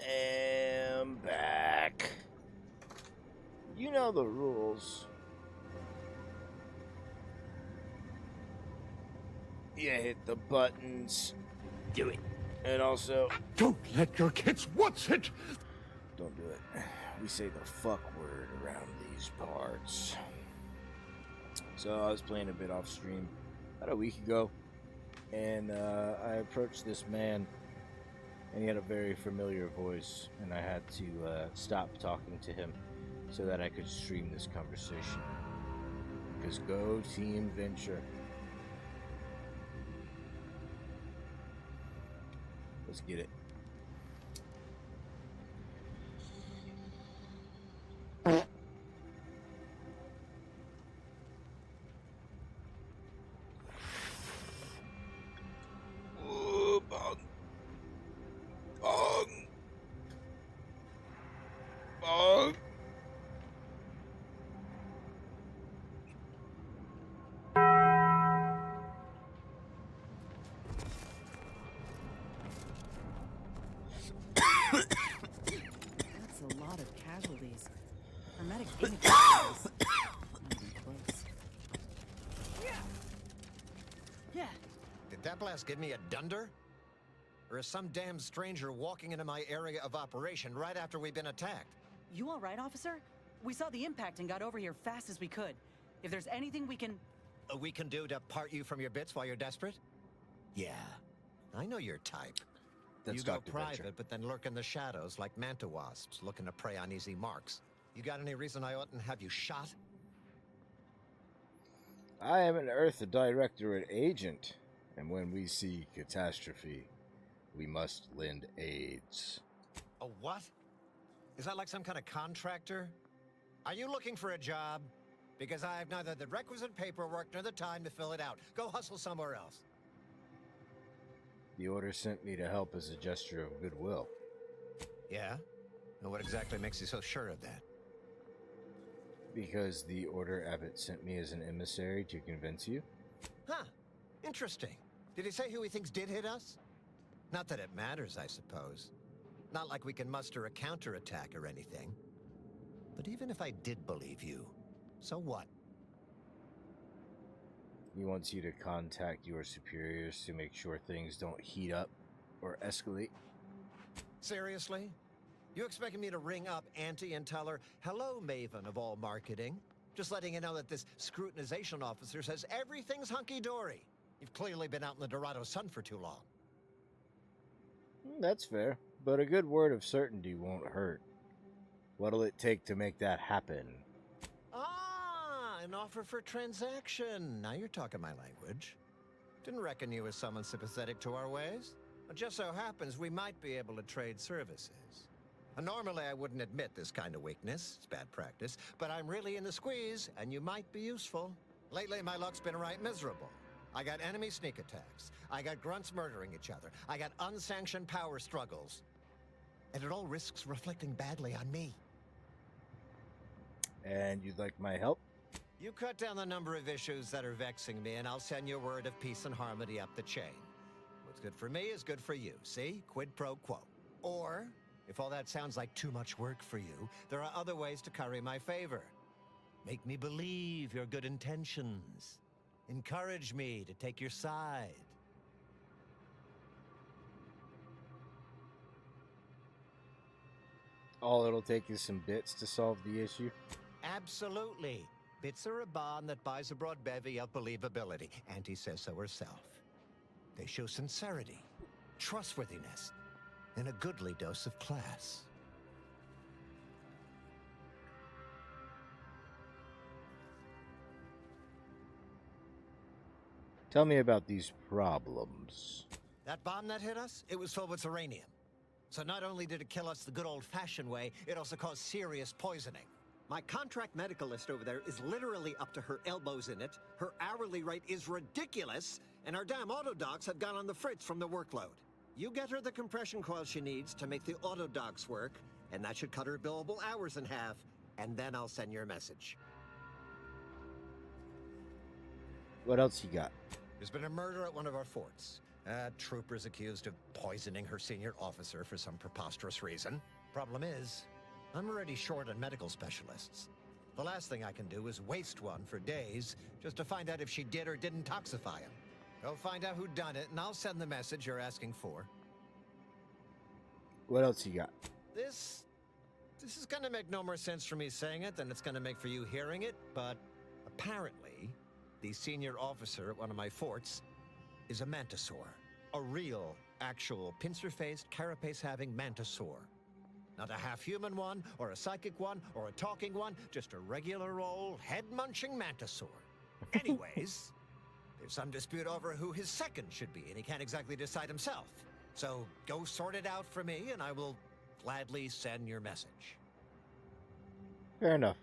am back. You know the rules. You hit the buttons. Do it. And also, Don't let your kids watch it! don't do it. We say the fuck word around these parts. So I was playing a bit off stream about a week ago, and I approached this man, and he had a very familiar voice, and I had to stop talking to him so that I could stream this conversation. Because go Team Venture. Let's get it. Ooh, bong. Bong. Bong. That's a lot of casualties. Hermetic ain't not even close. Yeah. Did that blast give me a dunder? Or is some damn stranger walking into my area of operation right after we've been attacked? You all right, officer? We saw the impact and got over here fast as we could. If there's anything we can... We can do to part you from your bits while you're desperate? Yeah, I know your type. That's you go Dr. private, Venture. but then lurk in the shadows like manta wasps looking to prey on easy marks. You got any reason I oughtn't have you shot? I am an Earth Directorate agent, and when we see catastrophe, we must lend aids. A what? Is that like some kind of contractor? Are you looking for a job? Because I have neither the requisite paperwork nor the time to fill it out. Go hustle somewhere else. The order sent me to help as a gesture of goodwill. Yeah? And what exactly makes you so sure of that? Because the order Abbott sent me as an emissary to convince you? Huh. Interesting. Did he say who he thinks did hit us? Not that it matters, I suppose. Not like we can muster a counterattack or anything. But even if I did believe you, so what? He wants you to contact your superiors to make sure things don't heat up or escalate. Seriously? You expecting me to ring up Auntie and tell her, hello, Maven of all marketing? Just letting you know that this scrutinization officer says everything's hunky-dory. You've clearly been out in the Dorado sun for too long. That's fair, but a good word of certainty won't hurt. What'll it take to make that happen? Ah, an offer for transaction. Now you're talking my language. Didn't reckon you was someone sympathetic to our ways. It just so happens we might be able to trade services. Normally, I wouldn't admit this kind of weakness. It's bad practice. But I'm really in the squeeze, and you might be useful. Lately, my luck's been right miserable. I got enemy sneak attacks. I got grunts murdering each other. I got unsanctioned power struggles. And it all risks reflecting badly on me. And you'd like my help? You cut down the number of issues that are vexing me, and I'll send you a word of peace and harmony up the chain. What's good for me is good for you, see? Quid pro quo. Or, if all that sounds like too much work for you, there are other ways to curry my favor. Make me believe your good intentions. Encourage me to take your side. All it'll take is some bits to solve the issue? Absolutely. Bits are a bond that buys a broad bevy of believability. Auntie says so herself. They show sincerity, trustworthiness, and a goodly dose of class. Tell me about these problems. That bomb that hit us, it was filled with uranium. So not only did it kill us the good old-fashioned way, it also caused serious poisoning. My contract medicalist over there is literally up to her elbows in it, her hourly rate is ridiculous, and our damn auto docs have gone on the fritz from the workload. You get her the compression coil she needs to make the auto docs work, and that should cut her billable hours in half, and then I'll send your message. What else you got? There's been a murder at one of our forts. Trooper's accused of poisoning her senior officer for some preposterous reason. Problem is, I'm already short on medical specialists. The last thing I can do is waste one for days just to find out if she did or didn't toxify him. Go find out who done it, and I'll send the message you're asking for. What else you got? This is gonna make no more sense for me saying it than it's gonna make for you hearing it, but apparently, the senior officer at one of my forts is a mantisaur. A real, actual, pincer-faced, carapace-having mantisaur. Not a half-human one, or a psychic one, or a talking one, just a regular old head-munching mantisaur. Anyways, there's some dispute over who his second should be, and he can't exactly decide himself. So go sort it out for me, and I will gladly send your message. Fair enough.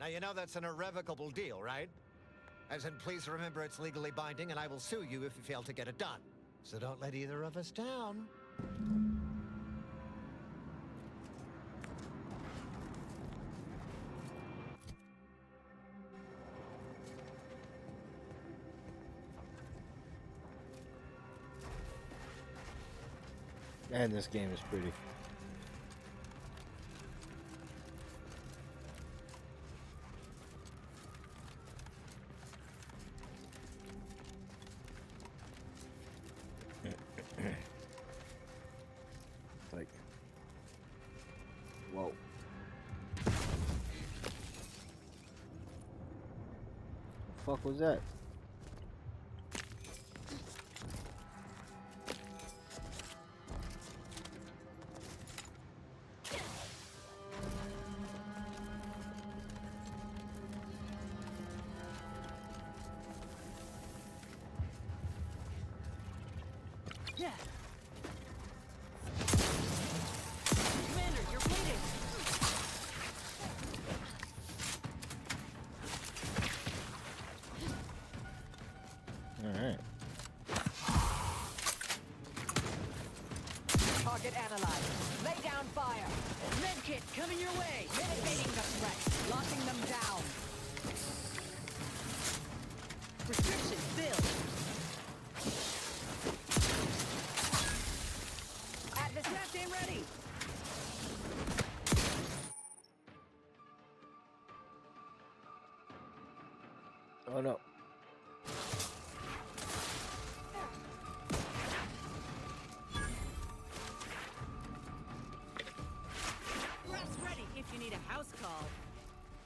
Now, you know that's an irrevocable deal, right? As in, please remember it's legally binding, and I will sue you if you fail to get it done. So don't let either of us down. And this game is pretty. Like, whoa. The fuck was that? Yeah. Commander, you're bleeding. All right. Target analyzed. Lay down fire. Medkit coming your way. Mitigating the threat. Locking them down. Prescription filled. Atlas team ready. Oh no. Press ready if you need a house call.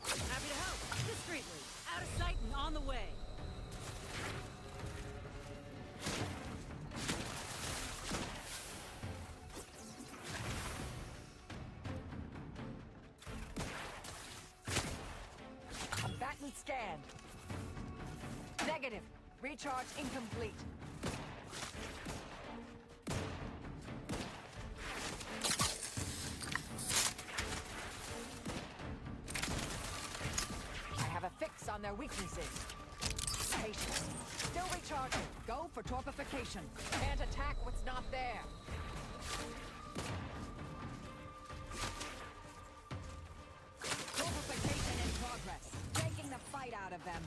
Happy to help. Discreetly. Out of sight and on the way. Combatant scanned. Negative. Recharge incomplete. I have a fix on their weaknesses. Patience. Still recharging. Go for torpification. Can't attack what's not there. Torpification in progress. Taking the fight out of them.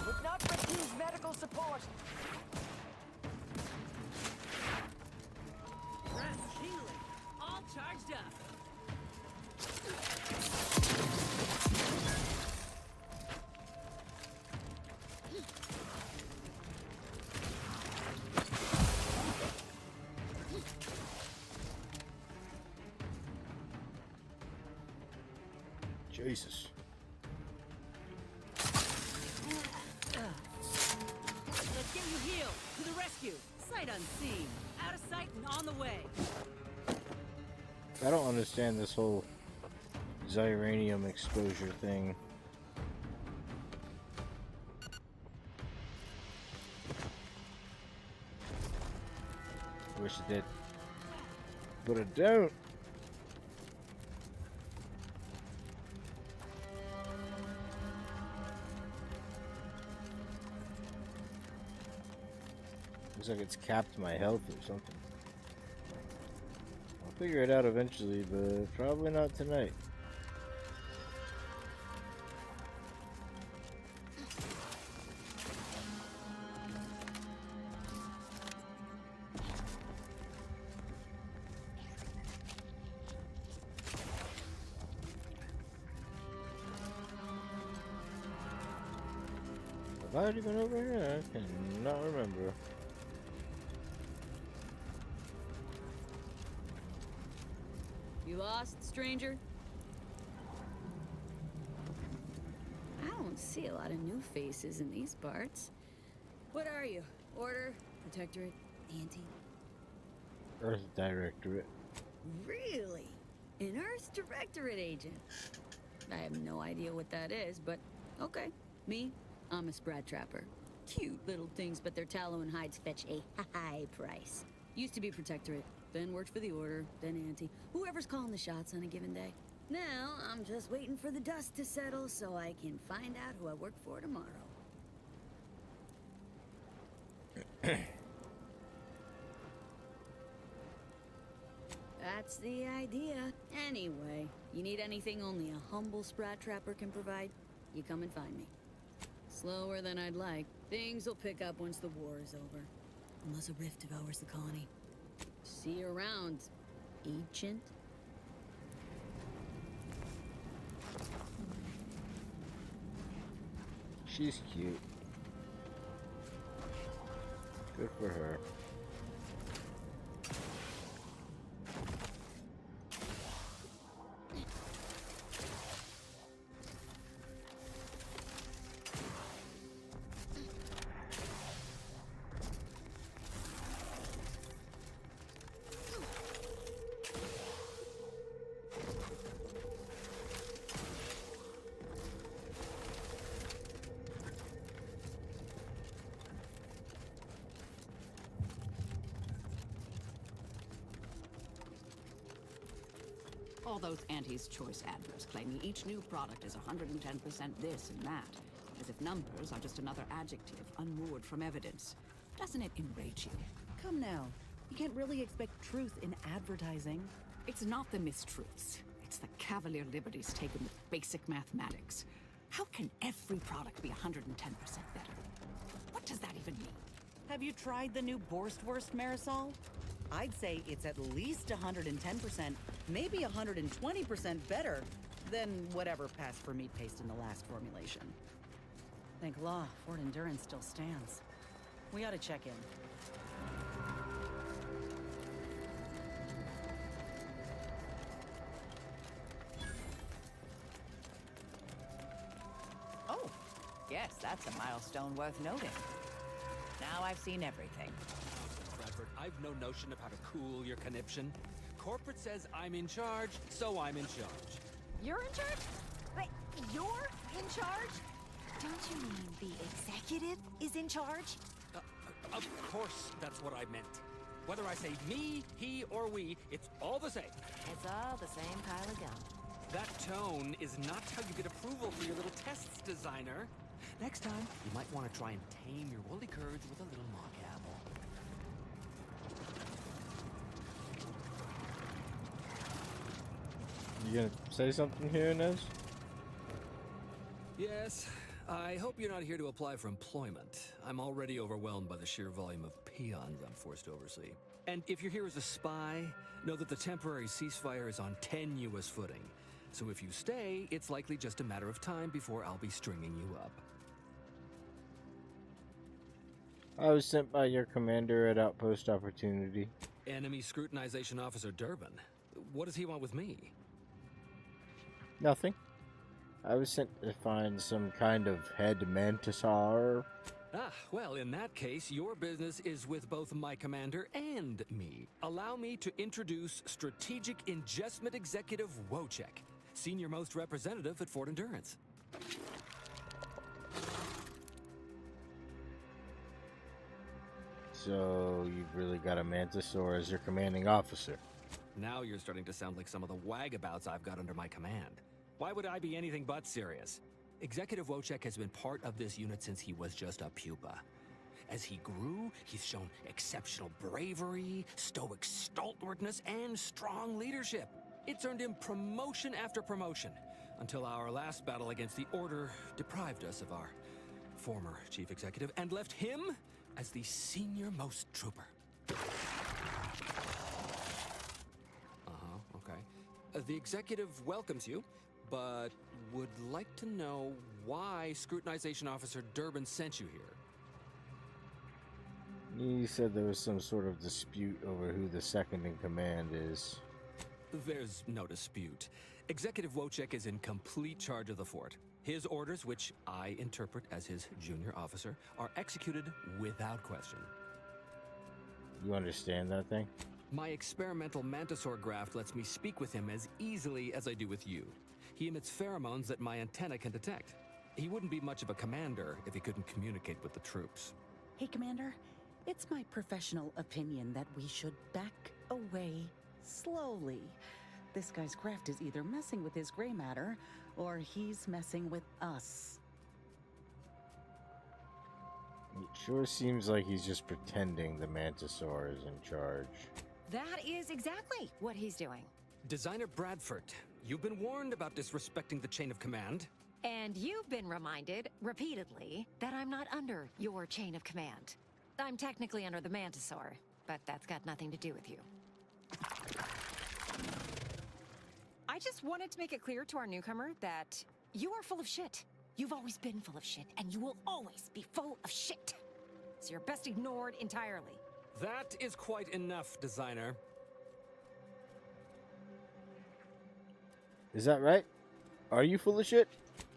Would not refuse medical support. Press healing. All charged up. Jesus. Let's get you healed. To the rescue. Sight unseen. Out of sight and on the way. I don't understand this whole xyranium exposure thing. Wish it did. But I don't. Looks like it's capped my health or something. I'll figure it out eventually, but probably not tonight. Have I already been over here? I cannot remember. You lost, stranger? I don't see a lot of new faces in these parts. What are you? Order? Protectorate? Anti? Earth Directorate. Really? An Earth Directorate agent? I have no idea what that is, but okay. Me? I'm a Sprat Trapper. Cute little things, but their tallow and hides fetch a high price. Used to be Protectorate, then worked for the Order, then Anti. Whoever's calling the shots on a given day. Now, I'm just waiting for the dust to settle so I can find out who I work for tomorrow. That's the idea. Anyway, you need anything only a humble Sprat Trapper can provide, you come and find me. Slower than I'd like. Things will pick up once the war is over. Unless a rift devours the colony. See you around, agent. She's cute. Good for her. All those Auntie's Choice adverts claiming each new product is 110% this and that, as if numbers are just another adjective unmoored from evidence. Doesn't it enrage you? Come now. You can't really expect truth in advertising. It's not the mistruths. It's the cavalier liberties taken with basic mathematics. How can every product be 110% better? What does that even mean? Have you tried the new Borstwurst, Marisol? I'd say it's at least 110%, maybe 120% better than whatever passed for meat paste in the last formulation. Thank law, Fort Endurance still stands. We ought to check in. Oh, yes, that's a milestone worth noting. Now I've seen everything. Bradford, I've no notion of how to cool your conniption. Corporate says I'm in charge, so I'm in charge. You're in charge? Wait, you're in charge? Don't you mean the executive is in charge? Of course that's what I meant. Whether I say me, he, or we, it's all the same. It's all the same pile of gum. That tone is not how you get approval for your little tests, designer. Next time, you might want to try and tame your woolly curds with a little mock apple. You gonna say something here, Inez? Yes, I hope you're not here to apply for employment. I'm already overwhelmed by the sheer volume of peons I'm forced to oversee. And if you're here as a spy, know that the temporary ceasefire is on tenuous footing. So if you stay, it's likely just a matter of time before I'll be stringing you up. I was sent by your commander at Outpost Opportunity. Enemy Scrutinization Officer Durbin. What does he want with me? Nothing. I was sent to find some kind of head mantisaur. Ah, well, in that case, your business is with both my commander and me. Allow me to introduce Strategic Ingestment Executive Wojciech, Senior Most Representative at Fort Endurance. So, you've really got a mantisaur as your commanding officer. Now you're starting to sound like some of the wagabouts I've got under my command. Why would I be anything but serious? Executive Wojciech has been part of this unit since he was just a pupa. As he grew, he's shown exceptional bravery, stoic stalwartness, and strong leadership. It's earned him promotion after promotion, until our last battle against the Order deprived us of our former chief executive and left him as the senior-most trooper. Okay. The executive welcomes you, but would like to know why Scrutinization Officer Durbin sent you here. You said there was some sort of dispute over who the second in command is. There's no dispute. Executive Wojciech is in complete charge of the fort. His orders, which I interpret as his junior officer, are executed without question. You understand that thing? My experimental mantisaur graft lets me speak with him as easily as I do with you. He emits pheromones that my antenna can detect. He wouldn't be much of a commander if he couldn't communicate with the troops. Hey, Commander. It's my professional opinion that we should back away slowly. This guy's craft is either messing with his gray matter, or he's messing with us. It sure seems like he's just pretending the Mantisaur is in charge. That is exactly what he's doing. Designer Bradford, you've been warned about disrespecting the chain of command. And you've been reminded, repeatedly, that I'm not under your chain of command. I'm technically under the Mantisaur, but that's got nothing to do with you. I just wanted to make it clear to our newcomer that you are full of shit. You've always been full of shit, and you will always be full of shit. So you're best ignored entirely. That is quite enough, designer. Is that right? Are you full of shit?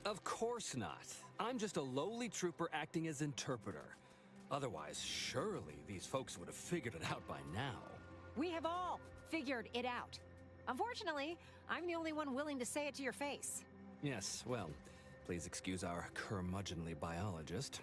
Of course not. I'm just a lowly trooper acting as interpreter. Otherwise, surely these folks would have figured it out by now. We have all figured it out. Unfortunately, I'm the only one willing to say it to your face. Yes, well, please excuse our curmudgeonly biologist.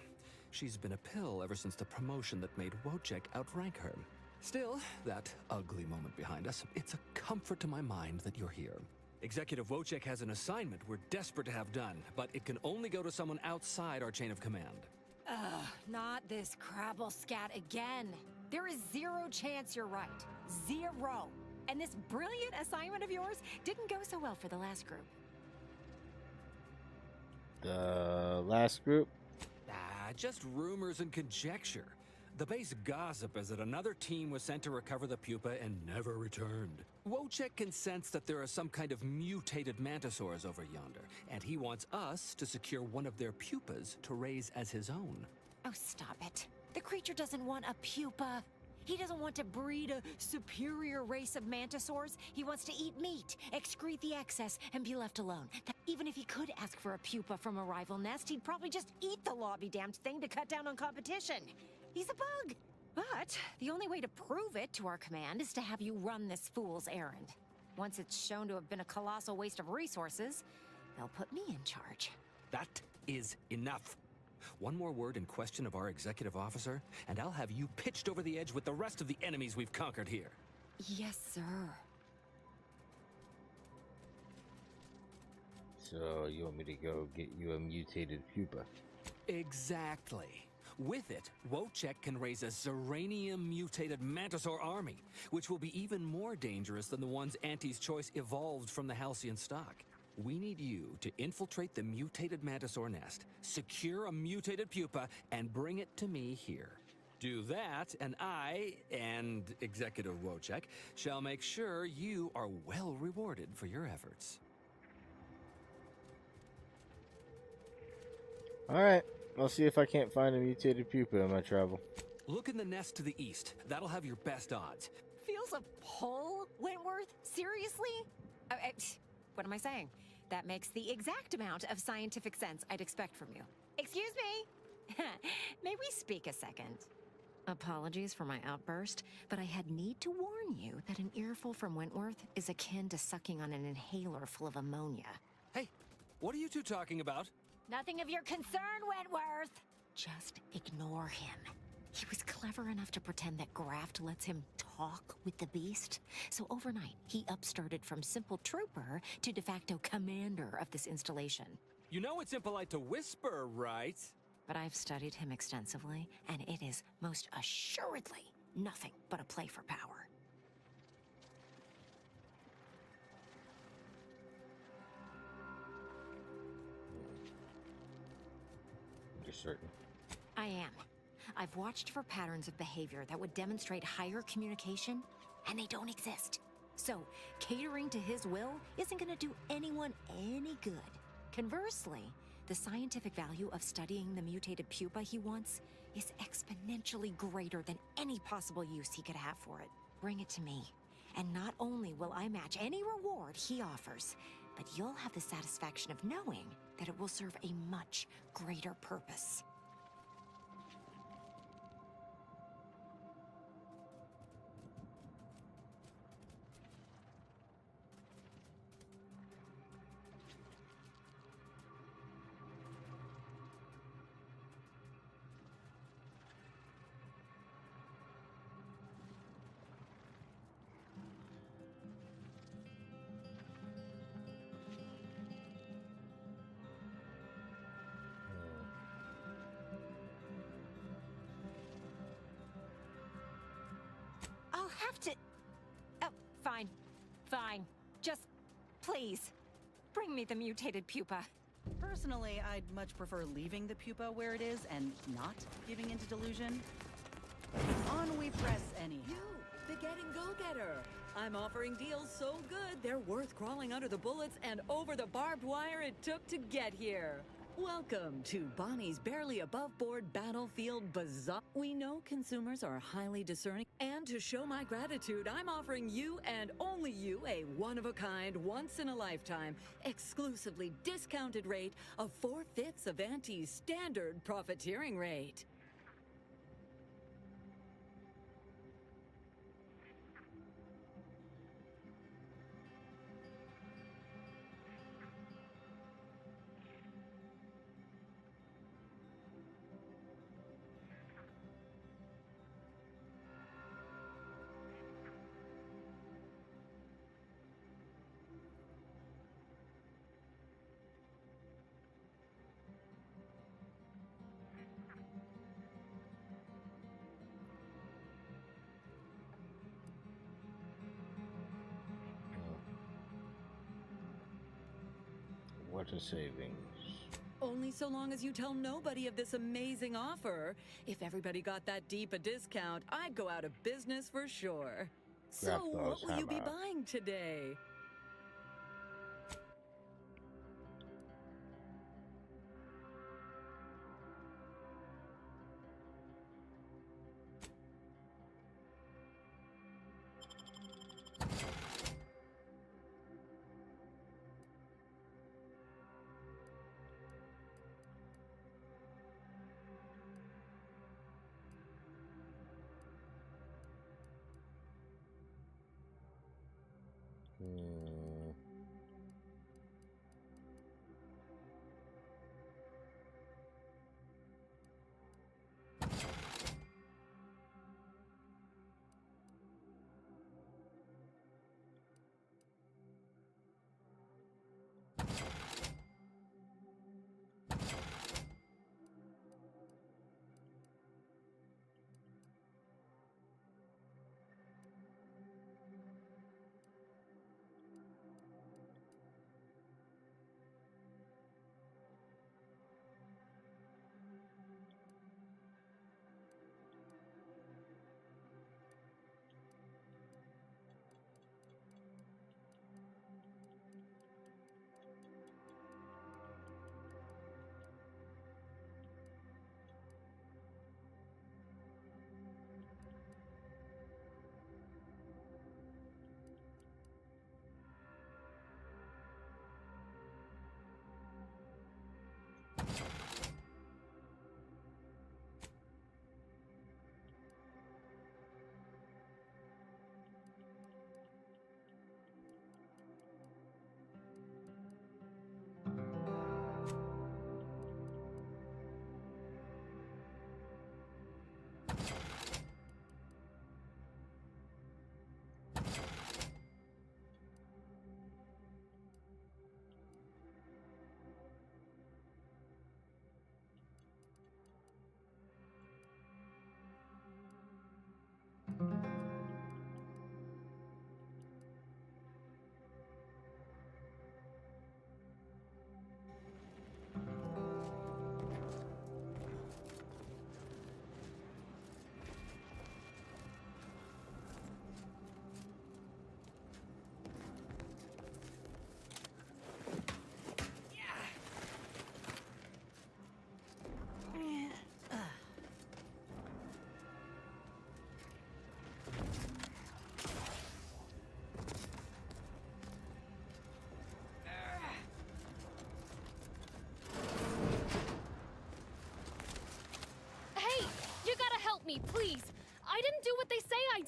She's been a pill ever since the promotion that made Wojciech outrank her. Still, that ugly moment behind us, it's a comfort to my mind that you're here. Executive Wojciech has an assignment we're desperate to have done, but it can only go to someone outside our chain of command. Ugh, not this crabble scat again. There is zero chance you're right. Zero. And this brilliant assignment of yours didn't go so well for the last group. The last group? Just rumors and conjecture. The base gossip is that another team was sent to recover the pupa and never returned. Wojciech can sense that there are some kind of mutated mantisaurs over yonder, and he wants us to secure one of their pupas to raise as his own. Oh, stop it. The creature doesn't want a pupa. He doesn't want to breed a superior race of mantisaurs. He wants to eat meat, excrete the excess, and be left alone. Even if he could ask for a pupa from a rival nest, he'd probably just eat the law-be-damned thing to cut down on competition. He's a bug. But the only way to prove it to our command is to have you run this fool's errand. Once it's shown to have been a colossal waste of resources, they'll put me in charge. That is enough. One more word in question of our executive officer, and I'll have you pitched over the edge with the rest of the enemies we've conquered here. Yes, sir. So you want me to go get you a mutated pupa? Exactly. With it, Wojciech can raise a Zeranium-mutated Mantisaur army, which will be even more dangerous than the ones Auntie's Choice evolved from the Halcyon stock. We need you to infiltrate the mutated Mantisaur nest, secure a mutated pupa, and bring it to me here. Do that, and I, and Executive Wojciech, shall make sure you are well rewarded for your efforts. Alright, I'll see if I can't find a mutated pupa in my travel. Look in the nest to the east. That'll have your best odds. Feels a pull, Wentworth? Seriously? What am I saying? That makes the exact amount of scientific sense I'd expect from you. Excuse me? May we speak a second? Apologies for my outburst, but I had need to warn you that an earful from Wentworth is akin to sucking on an inhaler full of ammonia. Hey, what are you two talking about? Nothing of your concern, Wentworth! Just ignore him. He was clever enough to pretend that Graft lets him talk with the beast. So overnight, he upstarted from simple trooper to de facto commander of this installation. You know it's impolite to whisper, right? But I've studied him extensively, and it is most assuredly nothing but a play for power. You're certain? I am. I've watched for patterns of behavior that would demonstrate higher communication, and they don't exist. So, catering to his will isn't gonna do anyone any good. Conversely, the scientific value of studying the mutated pupa he wants is exponentially greater than any possible use he could have for it. Bring it to me, and not only will I match any reward he offers, but you'll have the satisfaction of knowing that it will serve a much greater purpose. I'll have to... Oh, fine. Fine. Just, please, bring me the mutated pupa. Personally, I'd much prefer leaving the pupa where it is and not giving into delusion. On we press anyhow. You, the getting go-getter. I'm offering deals so good, they're worth crawling under the bullets and over the barbed wire it took to get here. Welcome to Bonnie's barely above-board battlefield bazaar. We know consumers are highly discerning, and to show my gratitude, I'm offering you and only you a one-of-a-kind, once-in-a-lifetime, exclusively discounted rate of 4/5 of Auntie's standard profiteering rate. What a savings. Only so long as you tell nobody of this amazing offer. If everybody got that deep a discount, I'd go out of business for sure. So, what will you be buying today?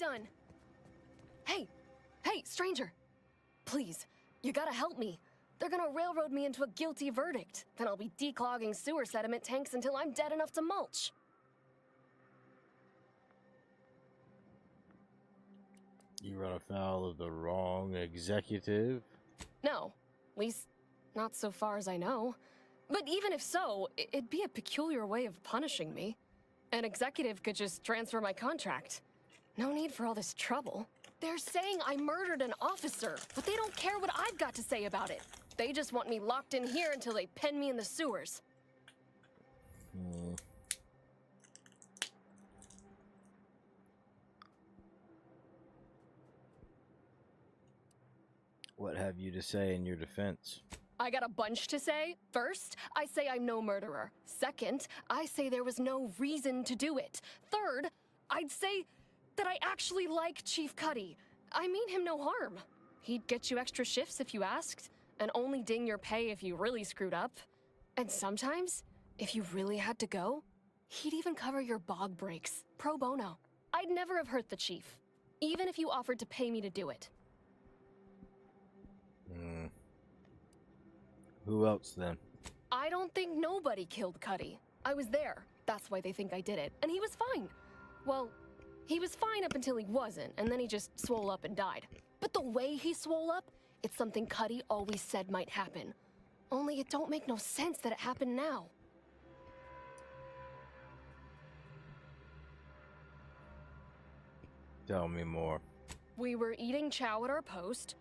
done. Hey, stranger. Please, you gotta help me. They're gonna railroad me into a guilty verdict. Then I'll be declogging sewer sediment tanks until I'm dead enough to mulch. You run afoul of the wrong executive? No, at least not so far as I know. But even if so, it'd be a peculiar way of punishing me. An executive could just transfer my contract. No need for all this trouble. They're saying I murdered an officer, but they don't care what I've got to say about it. They just want me locked in here until they pen me in the sewers. What have you to say in your defense? I got a bunch to say. First, I say I'm no murderer. Second, I say there was no reason to do it. Third, I'd say that I actually like Chief Cuddy. I mean him no harm. He'd get you extra shifts if you asked, and only ding your pay if you really screwed up. And sometimes, if you really had to go, he'd even cover your bog breaks, pro bono. I'd never have hurt the chief, even if you offered to pay me to do it. Who else then? I don't think nobody killed Cuddy. I was there. That's why they think I did it. And he was fine. Well, he was fine up until he wasn't, and then he just swole up and died. But the way he swole up, it's something Cuddy always said might happen. Only it don't make no sense that it happened now. Tell me more. We were eating chow at our post.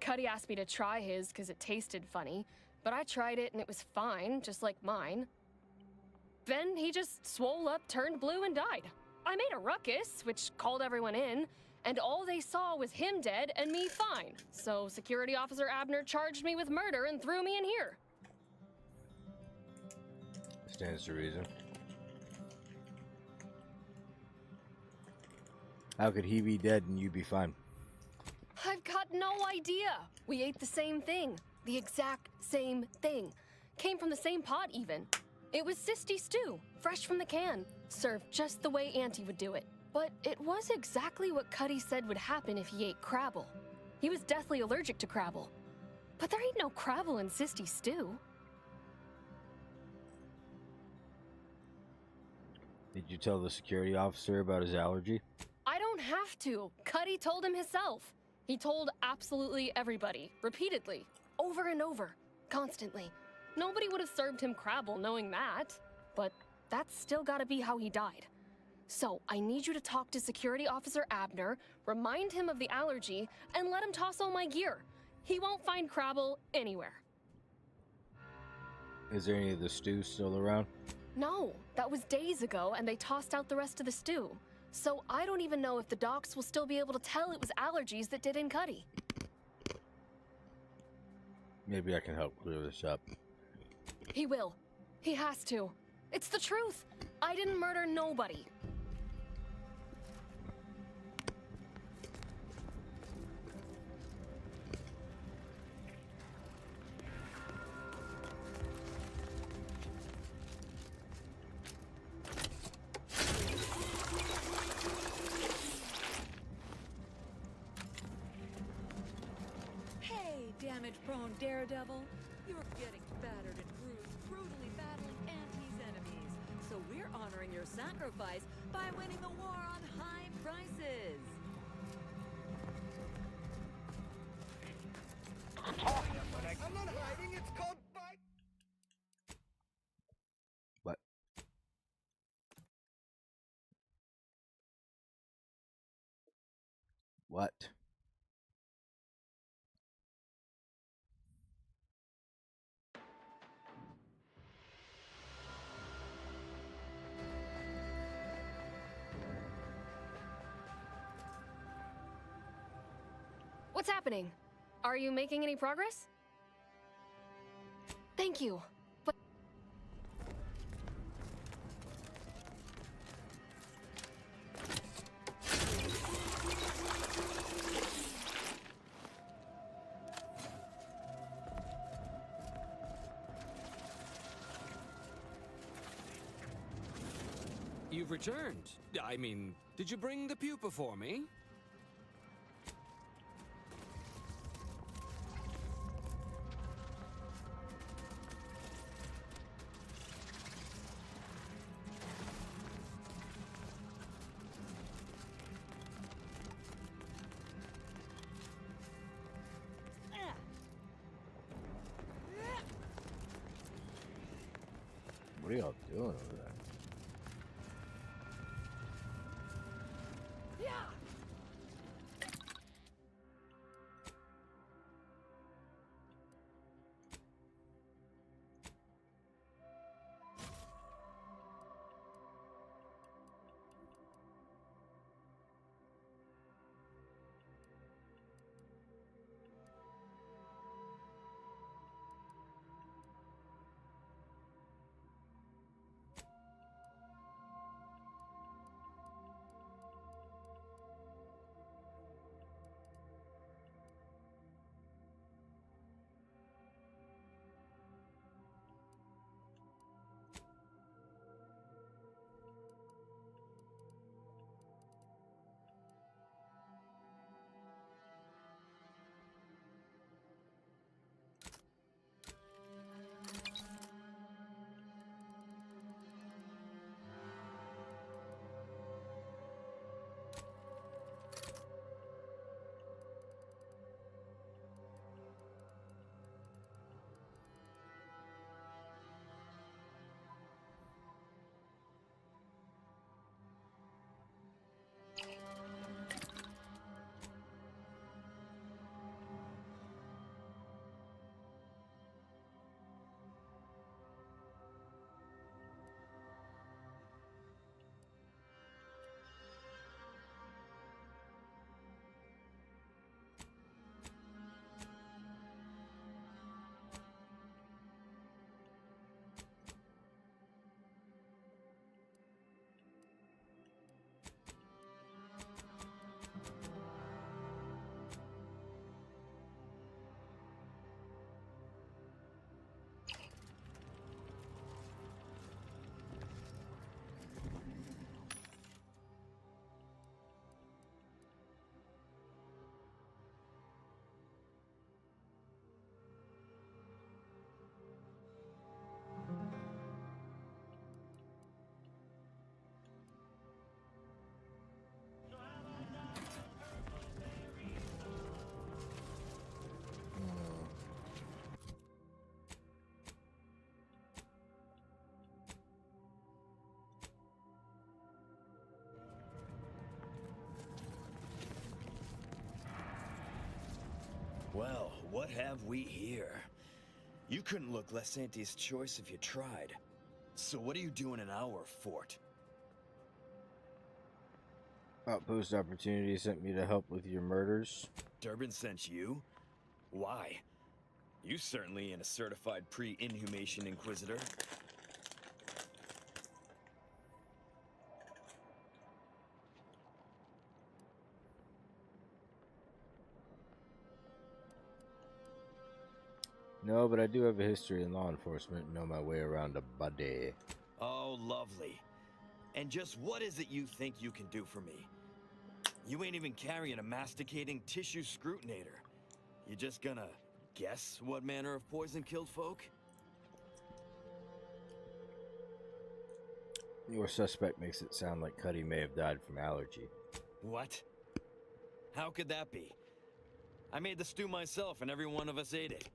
Cuddy asked me to try his because it tasted funny, but I tried it and it was fine, just like mine. Then he just swole up, turned blue, and died. I made a ruckus, which called everyone in, and all they saw was him dead and me fine. So Security Officer Abner charged me with murder and threw me in here. Stands to reason. How could he be dead and you be fine? I've got no idea. We ate the same thing. The exact same thing. Came from the same pot, even. It was sisty stew, fresh from the can, served just the way Auntie would do it. But it was exactly what Cuddy said would happen if he ate crabble. He was deathly allergic to crabble. But there ain't no crabble in sisty stew. Did you tell the security officer about his allergy? I don't have to. Cuddy told him himself. He told absolutely everybody, repeatedly, over and over, constantly. Nobody would have served him crabble knowing that. But that's still gotta be how he died. So I need you to talk to Security Officer Abner, remind him of the allergy, and let him toss all my gear. He won't find crabble anywhere. Is there any of the stew still around? No, that was days ago, and they tossed out the rest of the stew. So I don't even know if the docs will still be able to tell it was allergies that did in Cuddy. Maybe I can help clear this up. He will. He has to. It's the truth. I didn't murder nobody. Damage-prone daredevil, you're getting battered and bruised, brutally battling Auntie's enemies. So we're honoring your sacrifice by winning the war on high prices. I'm not hiding, it's called fight. What? What? What's happening? Are you making any progress? Thank you. But You've returned. I mean, did you bring the pupa for me? are y'all doing over there? Well, what have we here? You couldn't look less Auntie's choice if you tried. So what are you doing in our fort? Outpost Opportunity sent me to help with your murders. Durbin sent you? Why? You certainly ain't a certified pre-inhumation inquisitor. No, but I do have a history in law enforcement and know my way around a body. Oh, lovely. And just what is it you think you can do for me? You ain't even carrying a masticating tissue scrutinator. You just gonna guess what manner of poison killed folk? Your suspect makes it sound like Cuddy may have died from allergy. What? How could that be? I made the stew myself and every one of us ate it.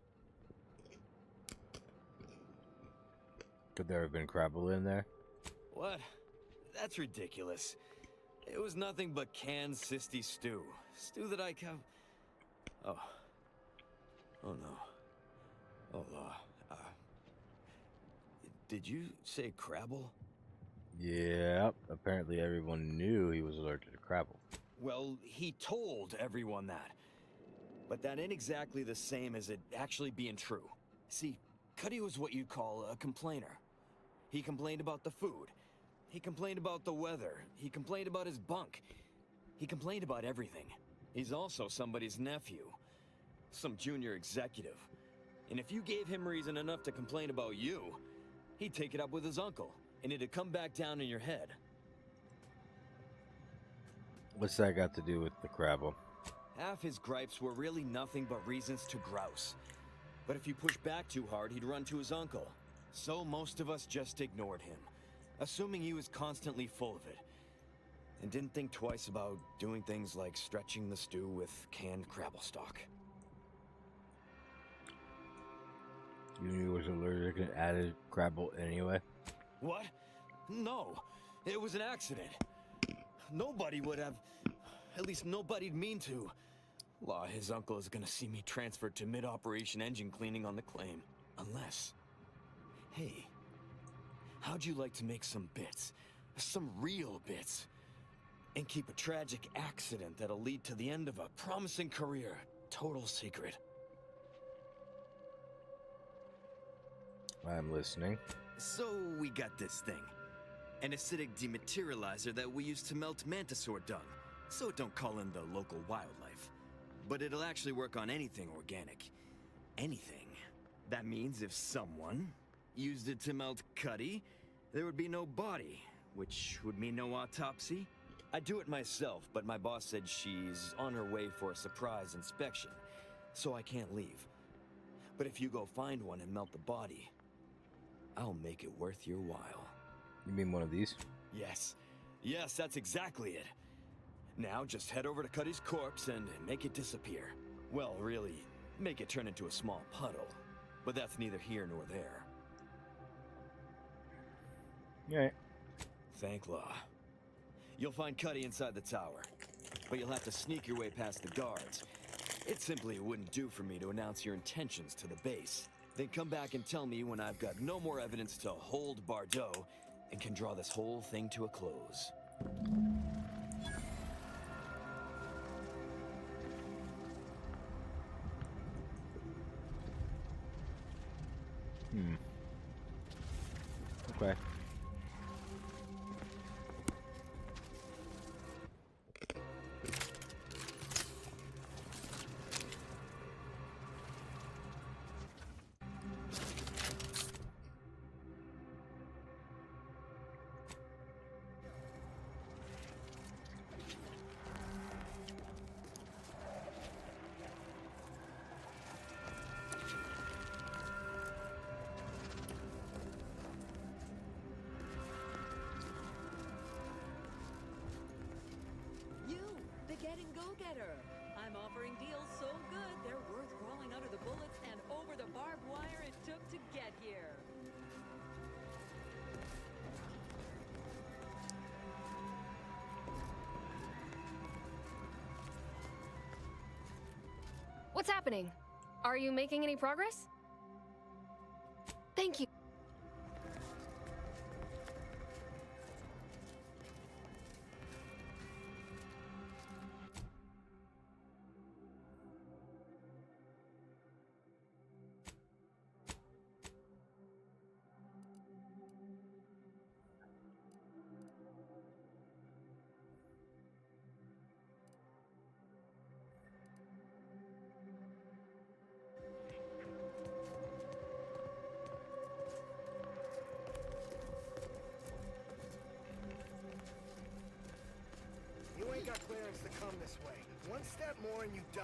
Could there have been Crabble in there? What? That's ridiculous. It was nothing but canned cysty stew. Stew that I Oh. Oh no. Oh, did you say Crabble? Yep. Apparently everyone knew he was allergic to Crabble. Well, he told everyone that. But that ain't exactly the same as it actually being true. See, Cuddy was what you'd call a complainer. He complained about the food. He complained about the weather. He complained about his bunk. He complained about everything. He's also somebody's nephew. Some junior executive. And if you gave him reason enough to complain about you, he'd take it up with his uncle, and it'd come back down in your head. What's that got to do with the Crabble? Half his gripes were really nothing but reasons to grouse. But if you push back too hard, he'd run to his uncle. So most of us just ignored him, assuming he was constantly full of it. And didn't think twice about doing things like stretching the stew with canned Crabble stock. You knew he was allergic and added Crabble anyway? What? No, it was an accident. Nobody would have... At least nobody'd mean to. Law, his uncle is gonna see me transferred to mid-operation engine cleaning on the claim. Unless... Hey, how'd you like to make some bits? Some real bits? And keep a tragic accident that'll lead to the end of a promising career. Total secret. I'm listening. So we got this thing. An acidic dematerializer that we use to melt mantisaur dung, so it don't call in the local wildlife. But it'll actually work on anything organic. Anything. That means if someone used it to melt Cuddy, there would be no body, which would mean no autopsy. I'd do it myself, but my boss said she's on her way for a surprise inspection, so I can't leave. But if you go find one and melt the body, I'll make it worth your while. You mean one of these? Yes. Yes, that's exactly it. Now just head over to Cuddy's corpse and make it disappear. Well, really, make it turn into a small puddle. But that's neither here nor there. Alright. Thank Law. You'll find Cuddy inside the tower, but you'll have to sneak your way past the guards. It simply wouldn't do for me to announce your intentions to the base. Then come back and tell me when I've got no more evidence to hold Bardot and can draw this whole thing to a close. Okay. Go-getter. I'm offering deals so good, they're worth crawling under the bullets and over the barbed wire it took to get here. What's happening? Are you making any progress? Thank you. You ain't got clearance to come this way. One step more and you die.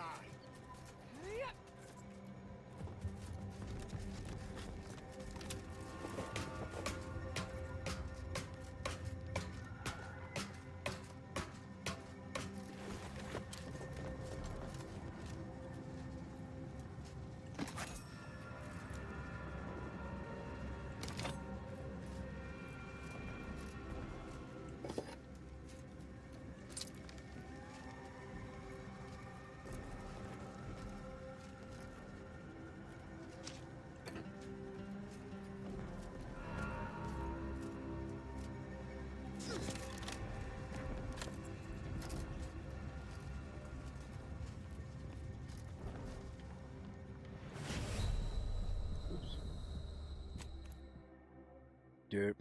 Derp.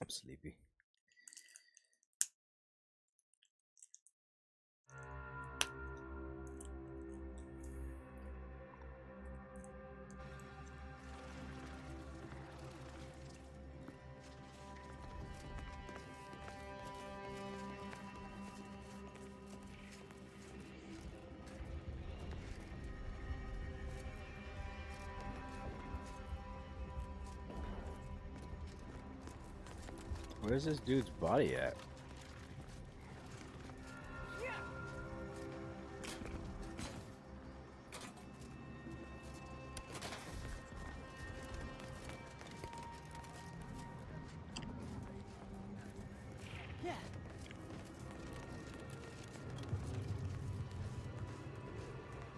I'm sleepy. Where's this dude's body at?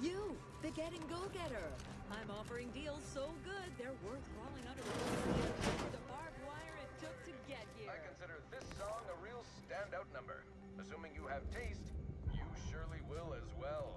You, the getting go-getter. I'm offering deals so good, they're worth crawling under the barbed wire it took to get here. I consider this song a real standout number. Assuming you have taste, you surely will as well.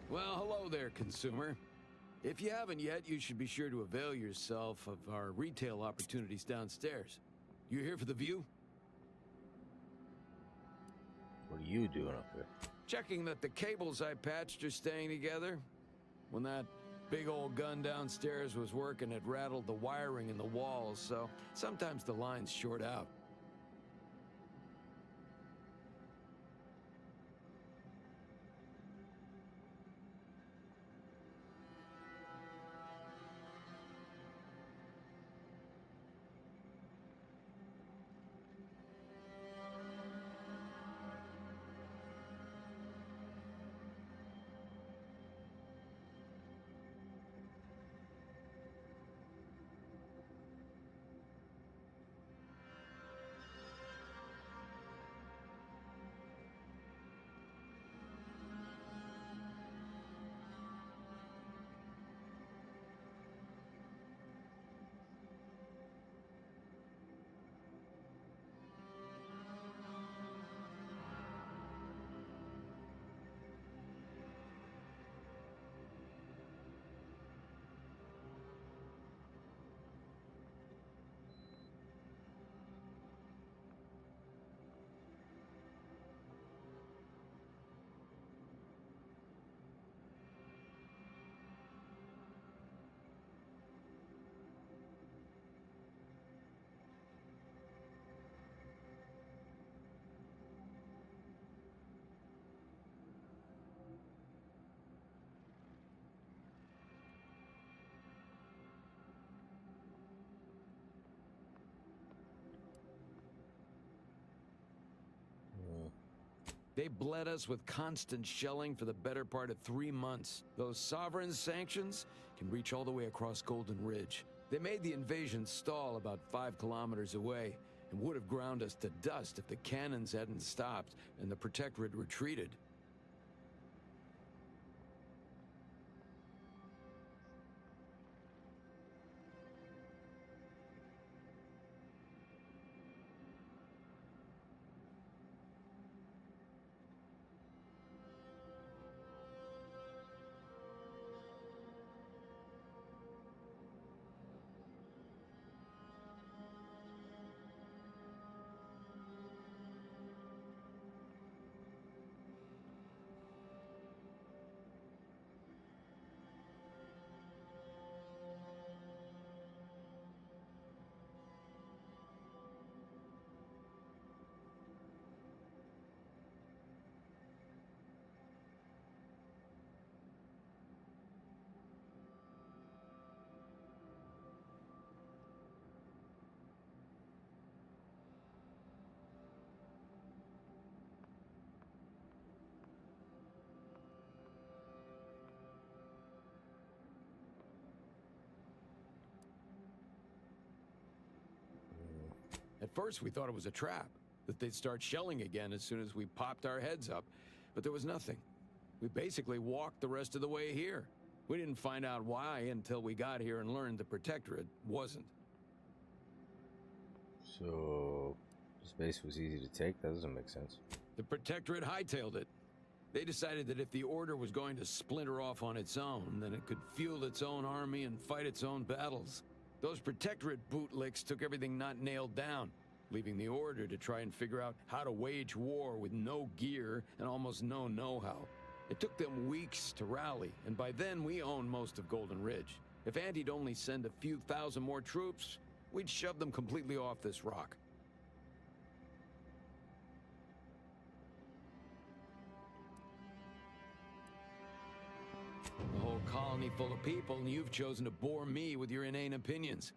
Well, hello there, consumer. If you haven't yet, you should be sure to avail yourself of our retail opportunities downstairs. You here for the view? What are you doing up here? Checking that the cables I patched are staying together. When that big old gun downstairs was working, it rattled the wiring in the walls, so sometimes the lines short out. They bled us with constant shelling for the better part of 3 months. Those sovereign sanctions can reach all the way across Golden Ridge. They made the invasion stall about 5 kilometers away and would have ground us to dust if the cannons hadn't stopped and the Protectorate retreated. At first, we thought it was a trap, that they'd start shelling again as soon as we popped our heads up, but there was nothing. We basically walked the rest of the way here. We didn't find out why until we got here and learned the Protectorate wasn't. So, this base was easy to take? That doesn't make sense. The Protectorate hightailed it. They decided that if the Order was going to splinter off on its own, then it could fuel its own army and fight its own battles. Those Protectorate bootlicks took everything not nailed down, leaving the Order to try and figure out how to wage war with no gear and almost no know-how. It took them weeks to rally, and by then we owned most of Golden Ridge. If Andy'd only send a few thousand more troops, we'd shove them completely off this rock. A whole colony full of people, and you've chosen to bore me with your inane opinions.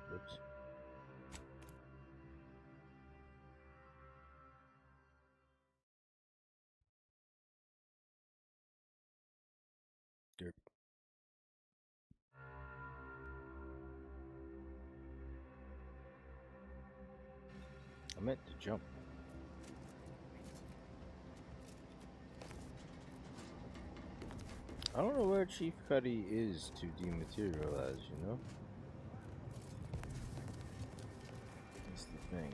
Whoops. Derp. I meant to jump. I don't know where Chief Cuddy is to dematerialize, you know? That's the thing.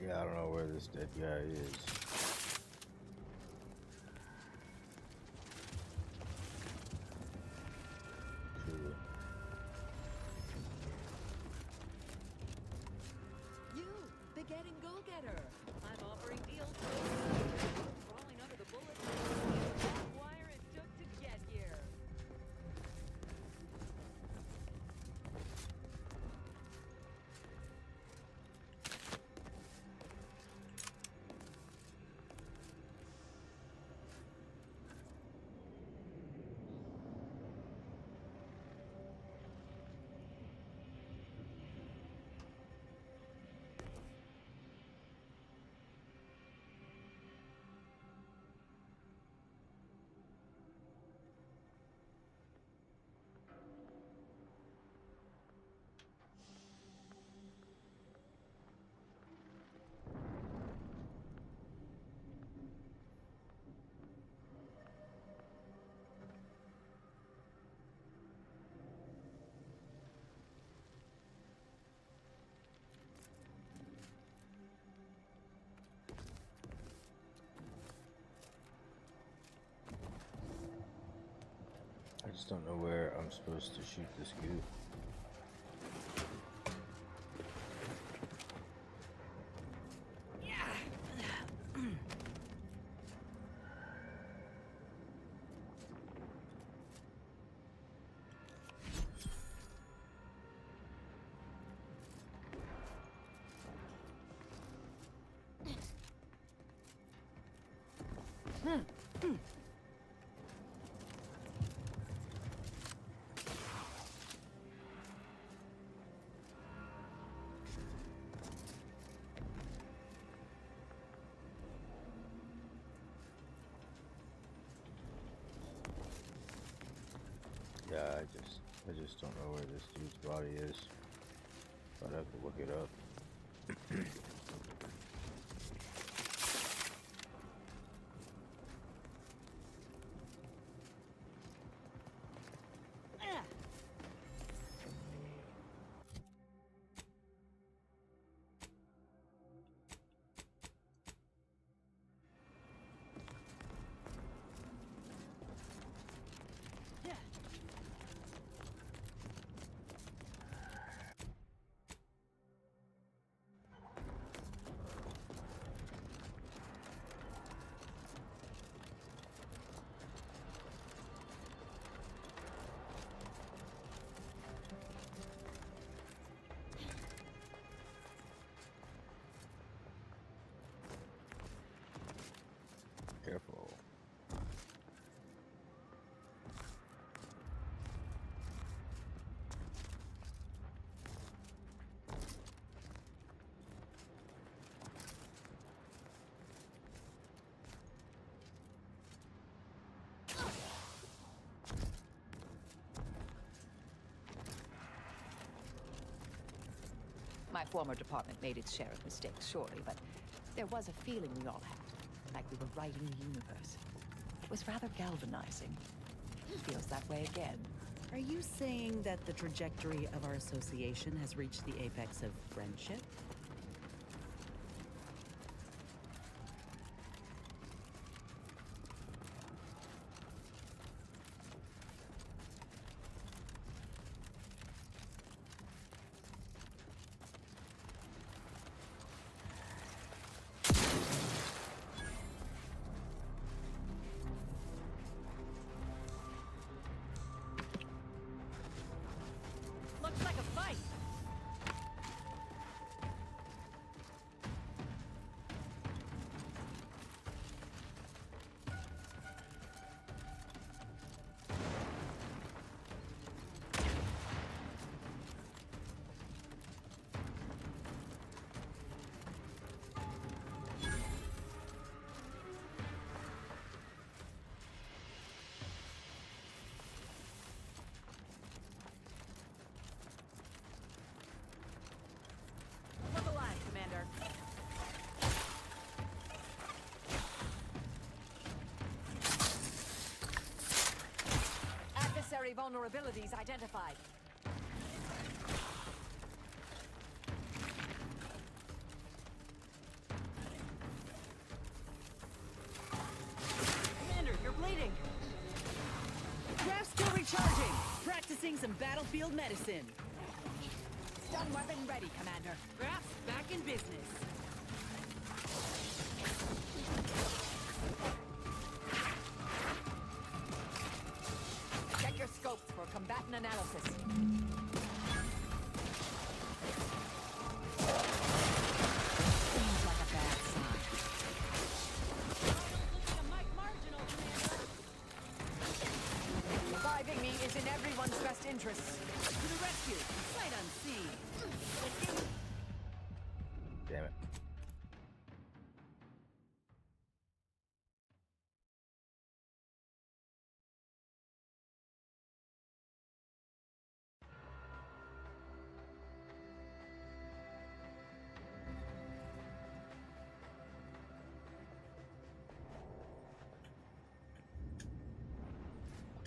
Yeah, I don't know where this dead guy is. Truly. You, the getting go-getter. I'm offering deals so good. Crawling under the bullets. Barbed wire it took to get here. I just don't know where I'm supposed to shoot this goo. Yeah, I just don't know where this dude's body is. I'd have to look it up. My former department made its share of mistakes, surely, but there was a feeling we all had, like we were writing the universe. It was rather galvanizing. It feels that way again. Are you saying that the trajectory of our association has reached the apex of friendship? Looks like a fight. Look alive, Commander. Adversary vulnerabilities identified. Commander, you're bleeding. Craft still recharging! Practicing some battlefield medicine. Stun weapon ready, Commander. Raft's back in business. Check your scopes for combatant analysis. Seems like a bad sign. Reviving me is in everyone's best interests. To the rescue! Sight unseen! Damn it.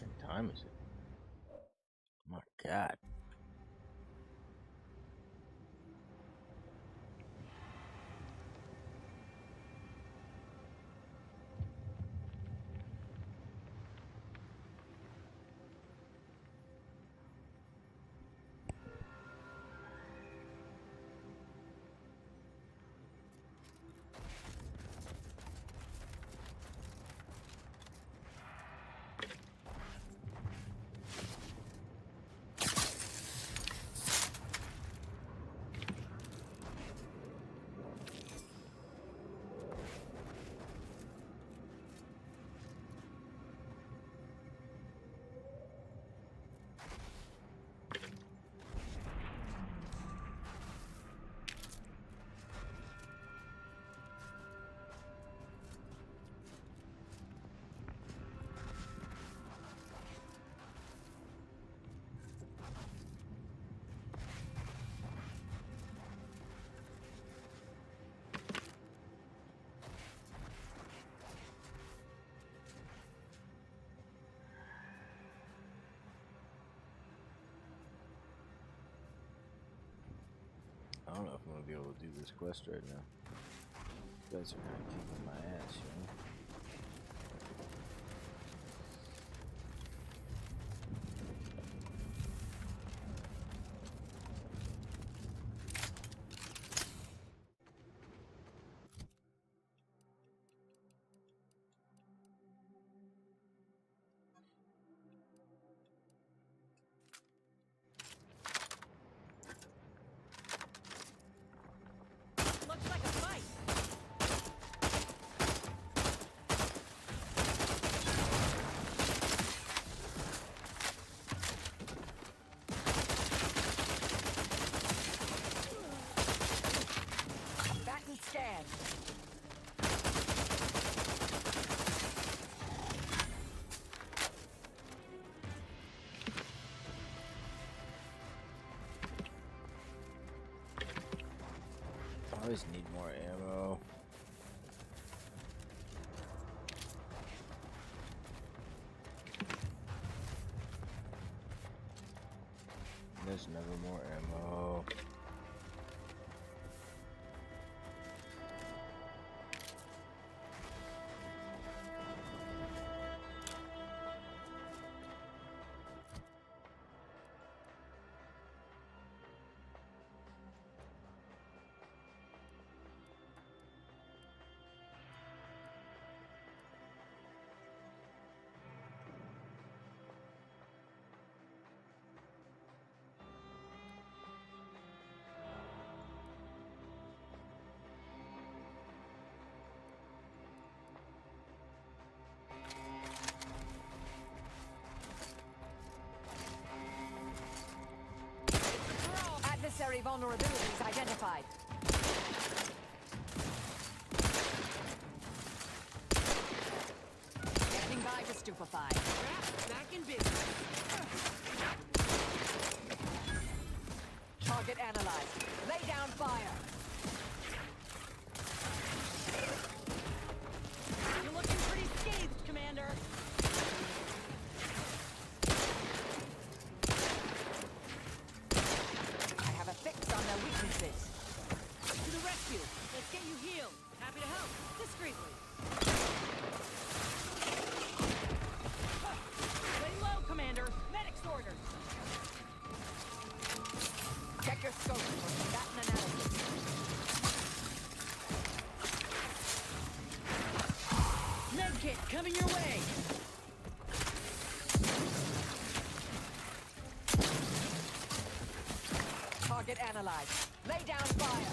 What time is it? My God. I don't know if I'm gonna be able to do this quest right now. You guys are kind of kicking my ass, you know? Looks like a fight. always need more ammo. There's never more ammo. Adversary vulnerabilities identified. Getting by to stupefy. Back in business. Target analyzed. Lay down fire. You're looking pretty scathed, Commander. I have a fix on their weaknesses. To the rescue. Let's get you healed. Happy to help. Discreetly. Lay low, Commander. Medic's orders. Check your scope for combatant analysis. Medkit coming your way. Target analyzed. Lay down fire.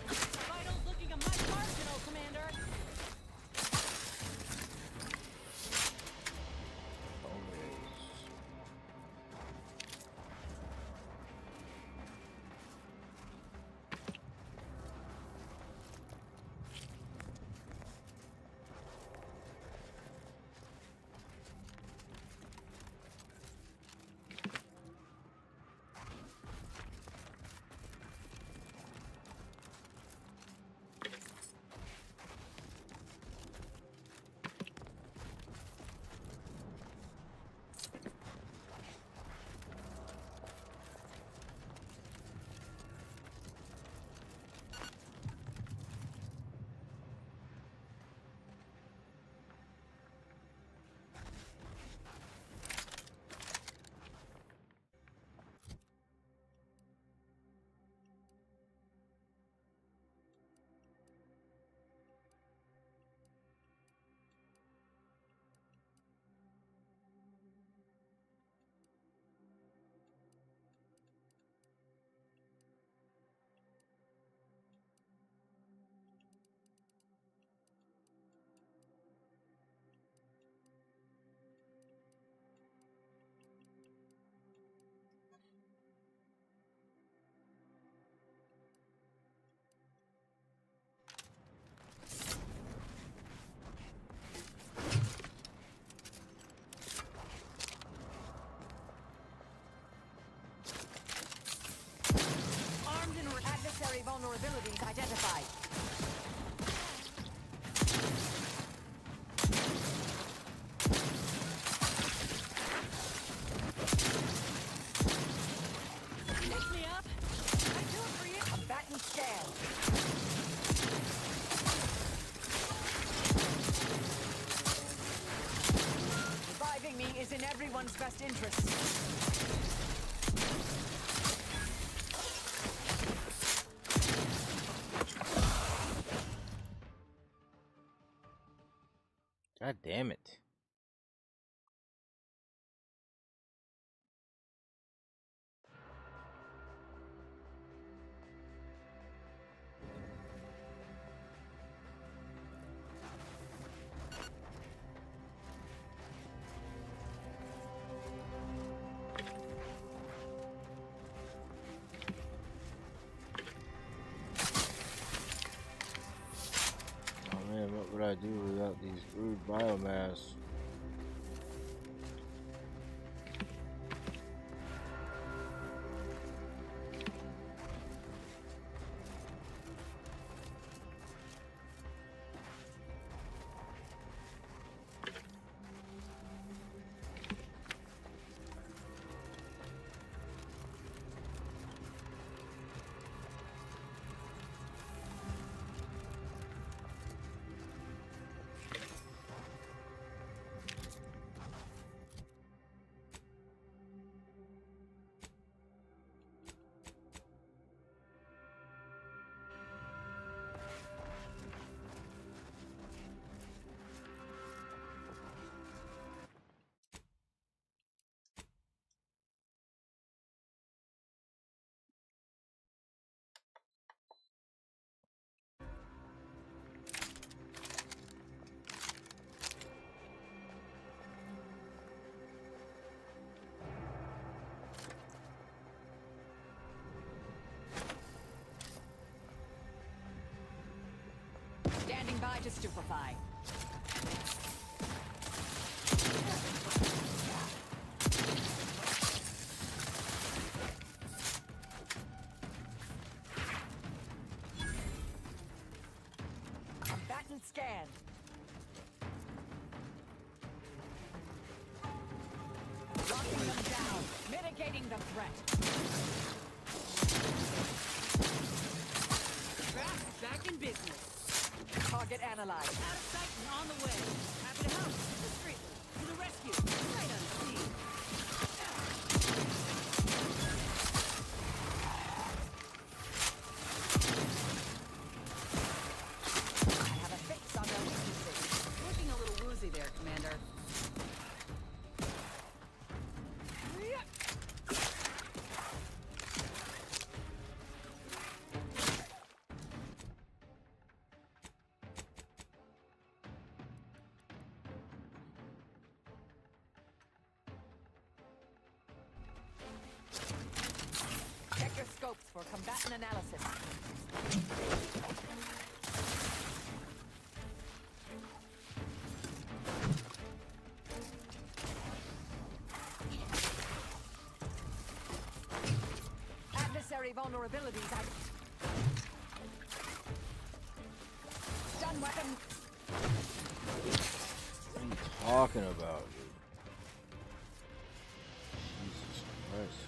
Vitals looking a mite marginal, Commander. Adversary vulnerabilities identified. Pick me up. I do it for you. Combatant scan. Reviving me is in everyone's best interest. God damn it. What would I do without these brood biomass? to stupefy. Combatant scanned. Locking them down, mitigating the threat. Craft back in business. Target analyzed. Out of sight and on the way. Happy to help. Discreetly. To the rescue. Right unseen. I have a fix on their weaknesses. Looking a little woozy there, Commander. Check your scopes for combatant analysis. Adversary vulnerabilities. Stun weapon. What are you talking about, dude? Jesus Christ.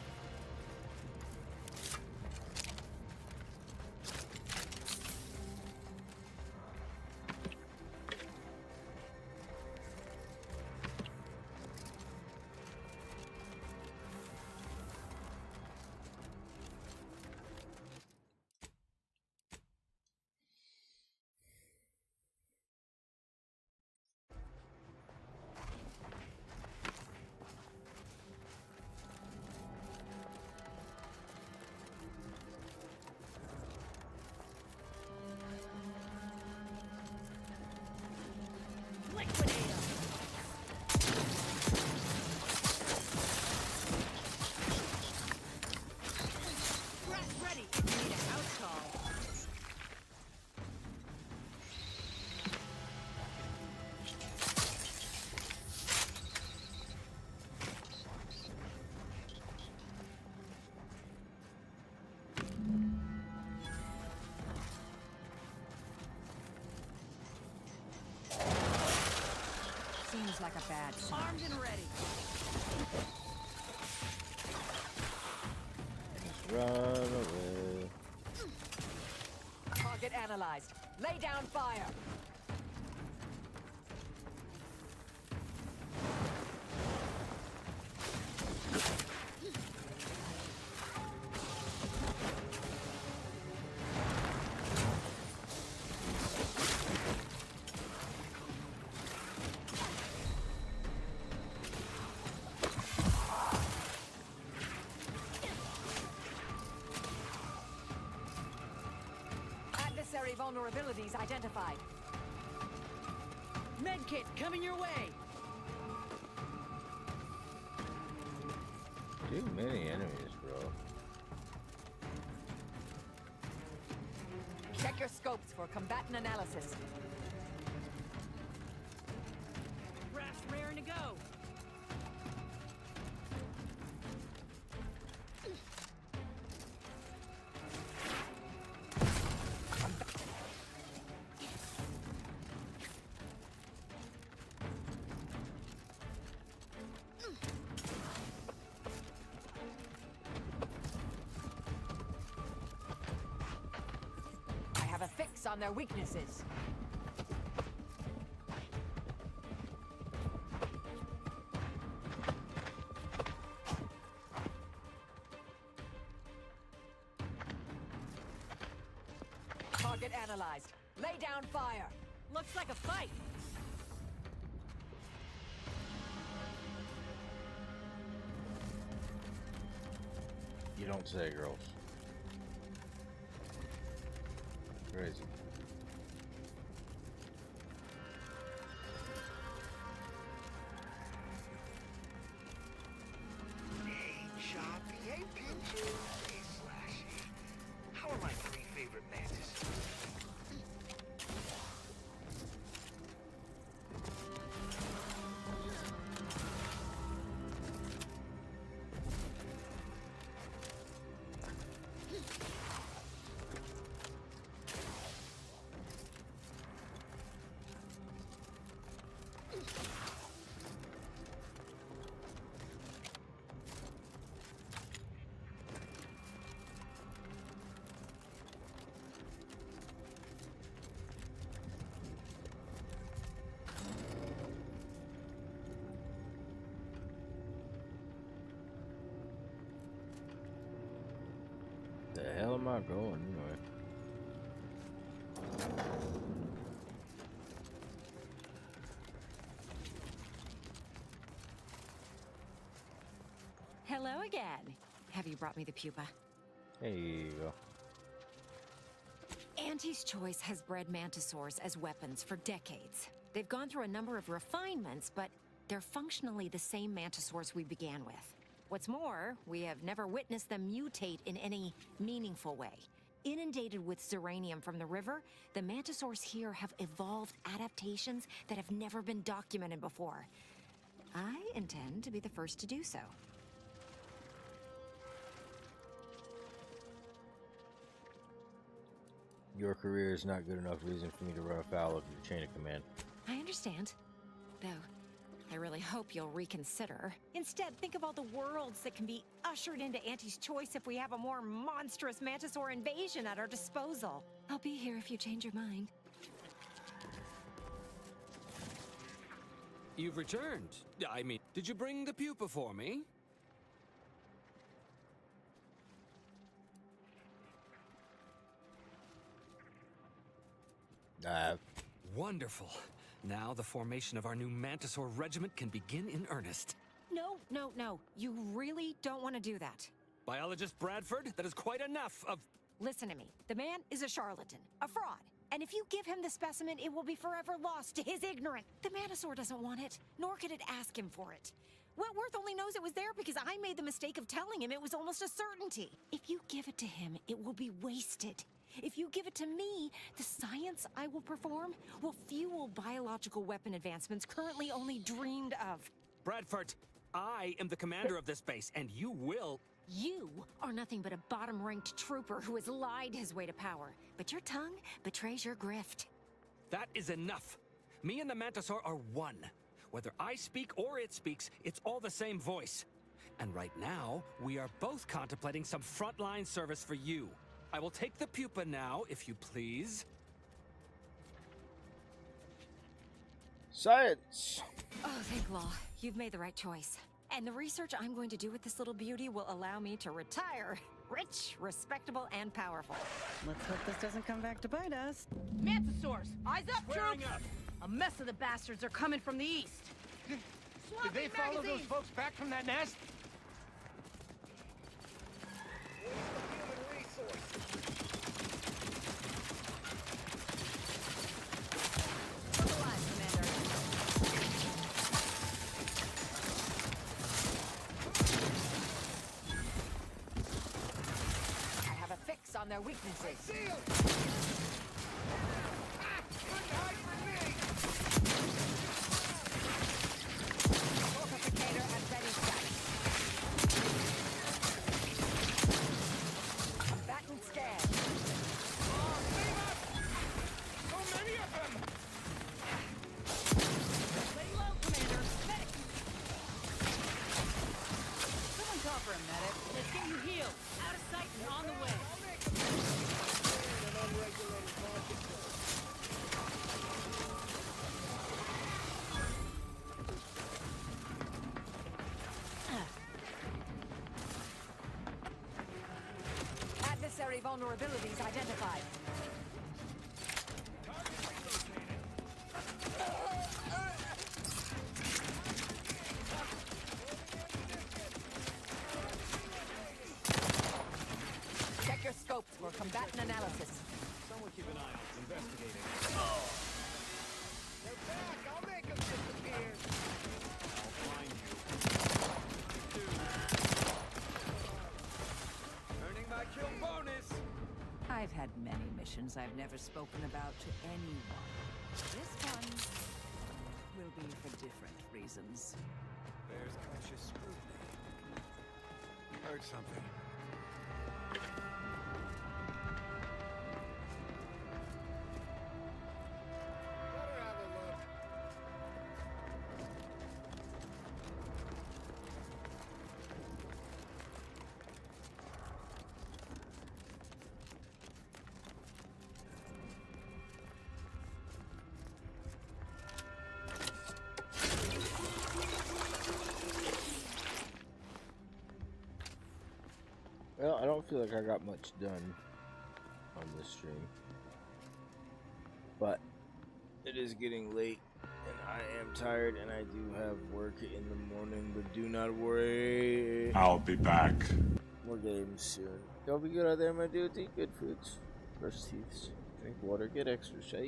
Seems like a bad sign. Armed and ready. Just run away. Target analyzed. Lay down fire. Adversary vulnerabilities identified. Medkit coming your way. Too many enemies, bro. Check your scopes for combatant analysis. Brass raring to go. I have a fix on their weaknesses. Target analyzed. Lay down fire. Looks like a fight. You don't say, girls. Crazy. Hey, Choppy. Hey, Pinchy. Hey, Slashy. How are my three favorite mantises? am I going anyway? Hello again. Have you brought me the pupa? There you go. Auntie's Choice has bred mantisaurs as weapons for decades. They've gone through a number of refinements, but they're functionally the same mantisaurs we began with. What's more, we have never witnessed them mutate in any meaningful way. Inundated with zeranium from the river, the mantisaurs here have evolved adaptations that have never been documented before. I intend to be the first to do so. Your career is not good enough reason for me to run afoul of your chain of command. I understand. Though, I really hope you'll reconsider. Instead, think of all the worlds that can be ushered into Auntie's Choice if we have a more monstrous mantisaur invasion at our disposal. I'll be here if you change your mind. You've returned. I mean, did you bring the pupa for me? Wonderful. Now the formation of our new Mantisaur regiment can begin in earnest. No, no, no. You really don't want to do that. Biologist Bradford, that is quite enough of... Listen to me. The man is a charlatan, a fraud. And if you give him the specimen, it will be forever lost to his ignorance. The Mantisaur doesn't want it, nor could it ask him for it. Wentworth only knows it was there because I made the mistake of telling him it was almost a certainty. If you give it to him, it will be wasted. If you give it to me, the science I will perform will fuel biological weapon advancements currently only dreamed of. Bradford, I am the commander of this base, and you will... You are nothing but a bottom-ranked trooper who has lied his way to power. But your tongue betrays your grift. That is enough. Me and the Mantisaur are one. Whether I speak or it speaks, it's all the same voice. And right now, we are both contemplating some frontline service for you. I will take the pupa now, if you please. Science! Oh, thank law. You've made the right choice. And the research I'm going to do with this little beauty will allow me to retire. Rich, respectable, and powerful. Let's hope this doesn't come back to bite us. Mantisaurs! Eyes up, Squaring troops! up. A mess of the bastards are coming from the east. Did they follow those folks back from that nest? I have a fix on their weaknesses. Fortificator at ready sight. Combatant scan. So many of them! Lay low, Commander. Medic! Someone call for a medic. Let's get you healed. Out of sight and on the way. Adversary vulnerabilities identified. Check your scopes for combatant analysis. Someone keep an eye out. Investigating. They're back. I'll make them disappear. I'll find you. Earning my kill bonus! I've had many missions I've never spoken about to anyone. This one will be for different reasons. There's conscious scrutiny. Heard something. Let her have a look. Well, I don't feel like I got much done. on this stream. But it is getting late, and I am tired, and I do have work in the morning, but do not worry. I'll be back. More games soon. Y'all be good out there, my dudes. Eat good foods. Brush teeth. Drink water. Get exercise.